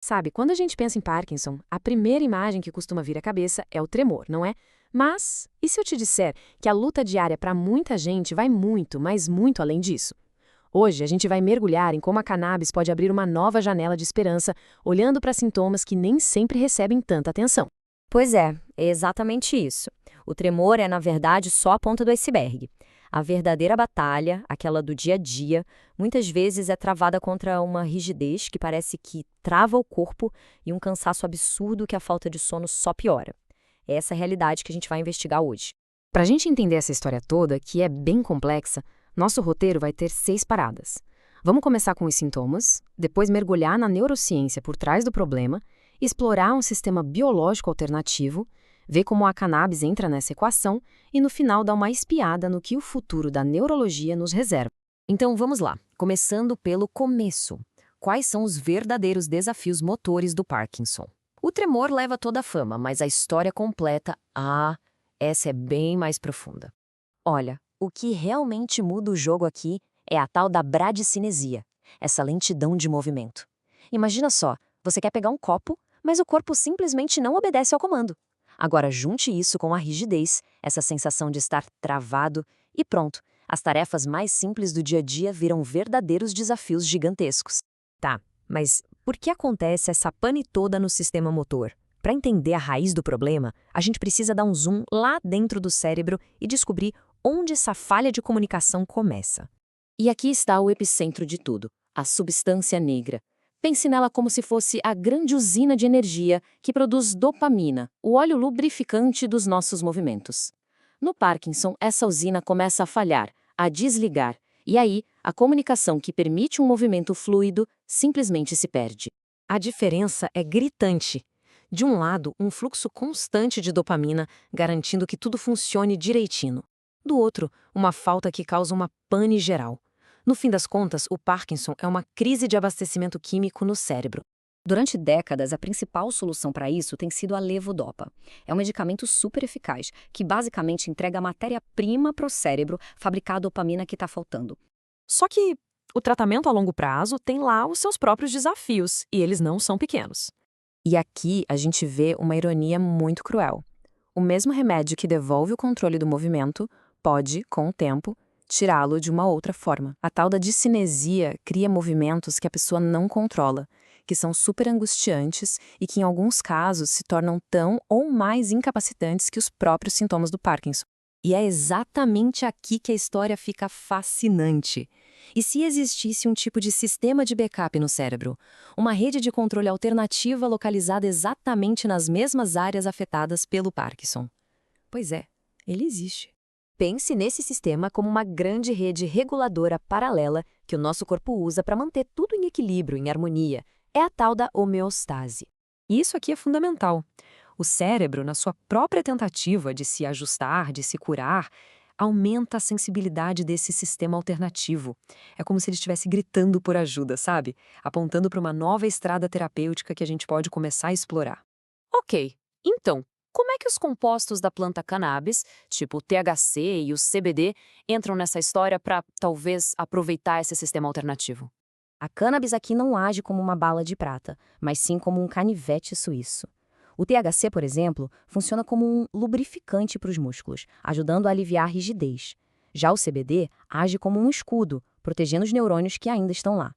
Sabe, quando a gente pensa em Parkinson, a primeira imagem que costuma vir à cabeça é o tremor, não é? Mas, e se eu te disser que a luta diária para muita gente vai muito, mas muito além disso? Hoje a gente vai mergulhar em como a cannabis pode abrir uma nova janela de esperança, olhando para sintomas que nem sempre recebem tanta atenção. Pois é exatamente isso. O tremor é, na verdade, só a ponta do iceberg. A verdadeira batalha, aquela do dia a dia, muitas vezes é travada contra uma rigidez que parece que trava o corpo e um cansaço absurdo que a falta de sono só piora. É essa a realidade que a gente vai investigar hoje. Para a gente entender essa história toda, que é bem complexa, nosso roteiro vai ter 6 paradas. Vamos começar com os sintomas, depois mergulhar na neurociência por trás do problema, explorar um sistema biológico alternativo, ver como a cannabis entra nessa equação e, no final, dar uma espiada no que o futuro da neurologia nos reserva. Então vamos lá, começando pelo começo. Quais são os verdadeiros desafios motores do Parkinson? O tremor leva toda a fama, mas a história completa, essa é bem mais profunda. Olha, o que realmente muda o jogo aqui é a tal da bradicinesia, essa lentidão de movimento. Imagina só, você quer pegar um copo, mas o corpo simplesmente não obedece ao comando. Agora junte isso com a rigidez, essa sensação de estar travado, e pronto, as tarefas mais simples do dia a dia viram verdadeiros desafios gigantescos. Tá, mas por que acontece essa pane toda no sistema motor? Para entender a raiz do problema, a gente precisa dar um zoom lá dentro do cérebro e descobrir onde essa falha de comunicação começa. E aqui está o epicentro de tudo, a substância negra. Pense nela como se fosse a grande usina de energia que produz dopamina, o óleo lubrificante dos nossos movimentos. No Parkinson, essa usina começa a falhar, a desligar, e aí a comunicação que permite um movimento fluido simplesmente se perde. A diferença é gritante. De um lado, um fluxo constante de dopamina, garantindo que tudo funcione direitinho. Do outro, uma falta que causa uma pane geral. No fim das contas, o Parkinson é uma crise de abastecimento químico no cérebro. Durante décadas, a principal solução para isso tem sido a levodopa. É um medicamento super eficaz, que basicamente entrega a matéria-prima para o cérebro fabricar a dopamina que está faltando. Só que o tratamento a longo prazo tem lá os seus próprios desafios, e eles não são pequenos. E aqui a gente vê uma ironia muito cruel. O mesmo remédio que devolve o controle do movimento pode, com o tempo, tirá-lo de uma outra forma. A tal da discinesia cria movimentos que a pessoa não controla, que são super angustiantes e que em alguns casos se tornam tão ou mais incapacitantes que os próprios sintomas do Parkinson. E é exatamente aqui que a história fica fascinante. E se existisse um tipo de sistema de backup no cérebro? Uma rede de controle alternativa localizada exatamente nas mesmas áreas afetadas pelo Parkinson? Pois é, ele existe. Pense nesse sistema como uma grande rede reguladora paralela que o nosso corpo usa para manter tudo em equilíbrio, em harmonia. É a tal da homeostase. E isso aqui é fundamental. O cérebro, na sua própria tentativa de se ajustar, de se curar, aumenta a sensibilidade desse sistema alternativo. É como se ele estivesse gritando por ajuda, sabe? Apontando para uma nova estrada terapêutica que a gente pode começar a explorar. Ok, então, como é que os compostos da planta cannabis, tipo o THC e o CBD, entram nessa história para, talvez, aproveitar esse sistema alternativo? A cannabis aqui não age como uma bala de prata, mas sim como um canivete suíço. O THC, por exemplo, funciona como um lubrificante para os músculos, ajudando a aliviar a rigidez. Já o CBD age como um escudo, protegendo os neurônios que ainda estão lá.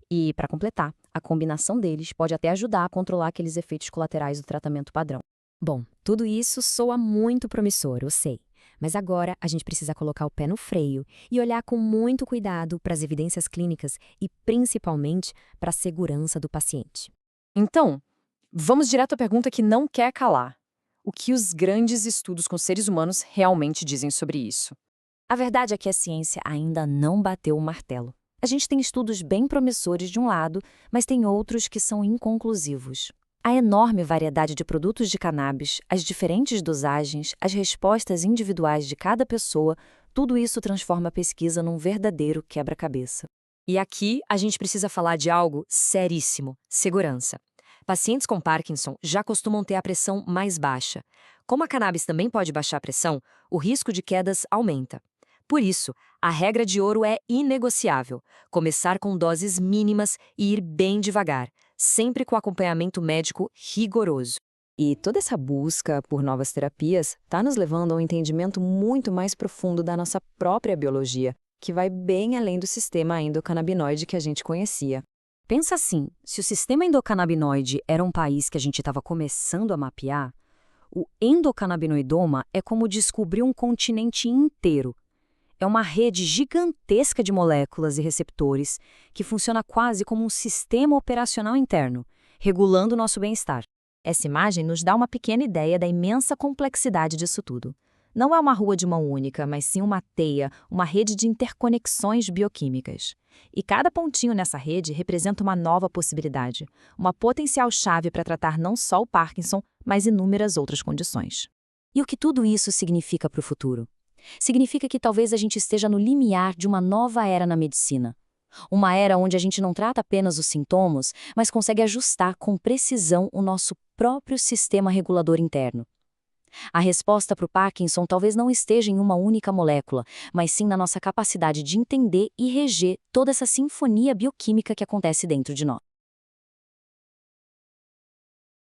E, para completar, a combinação deles pode até ajudar a controlar aqueles efeitos colaterais do tratamento padrão. Bom, tudo isso soa muito promissor, eu sei. Mas agora a gente precisa colocar o pé no freio e olhar com muito cuidado para as evidências clínicas e, principalmente, para a segurança do paciente. Então, vamos direto à pergunta que não quer calar. O que os grandes estudos com seres humanos realmente dizem sobre isso? A verdade é que a ciência ainda não bateu o martelo. A gente tem estudos bem promissores de um lado, mas tem outros que são inconclusivos. A enorme variedade de produtos de cannabis, as diferentes dosagens, as respostas individuais de cada pessoa, tudo isso transforma a pesquisa num verdadeiro quebra-cabeça. E aqui a gente precisa falar de algo seríssimo: segurança. Pacientes com Parkinson já costumam ter a pressão mais baixa. Como a cannabis também pode baixar a pressão, o risco de quedas aumenta. Por isso, a regra de ouro é inegociável: começar com doses mínimas e ir bem devagar, sempre com acompanhamento médico rigoroso. E toda essa busca por novas terapias está nos levando a um entendimento muito mais profundo da nossa própria biologia, que vai bem além do sistema endocannabinoide que a gente conhecia. Pensa assim, se o sistema endocannabinoide era um país que a gente estava começando a mapear, o endocannabinoidoma é como descobrir um continente inteiro. É uma rede gigantesca de moléculas e receptores que funciona quase como um sistema operacional interno, regulando o nosso bem-estar. Essa imagem nos dá uma pequena ideia da imensa complexidade disso tudo. Não é uma rua de mão única, mas sim uma teia, uma rede de interconexões bioquímicas. E cada pontinho nessa rede representa uma nova possibilidade, uma potencial chave para tratar não só o Parkinson, mas inúmeras outras condições. E o que tudo isso significa para o futuro? Significa que talvez a gente esteja no limiar de uma nova era na medicina. Uma era onde a gente não trata apenas os sintomas, mas consegue ajustar com precisão o nosso próprio sistema regulador interno. A resposta para o Parkinson talvez não esteja em uma única molécula, mas sim na nossa capacidade de entender e reger toda essa sinfonia bioquímica que acontece dentro de nós.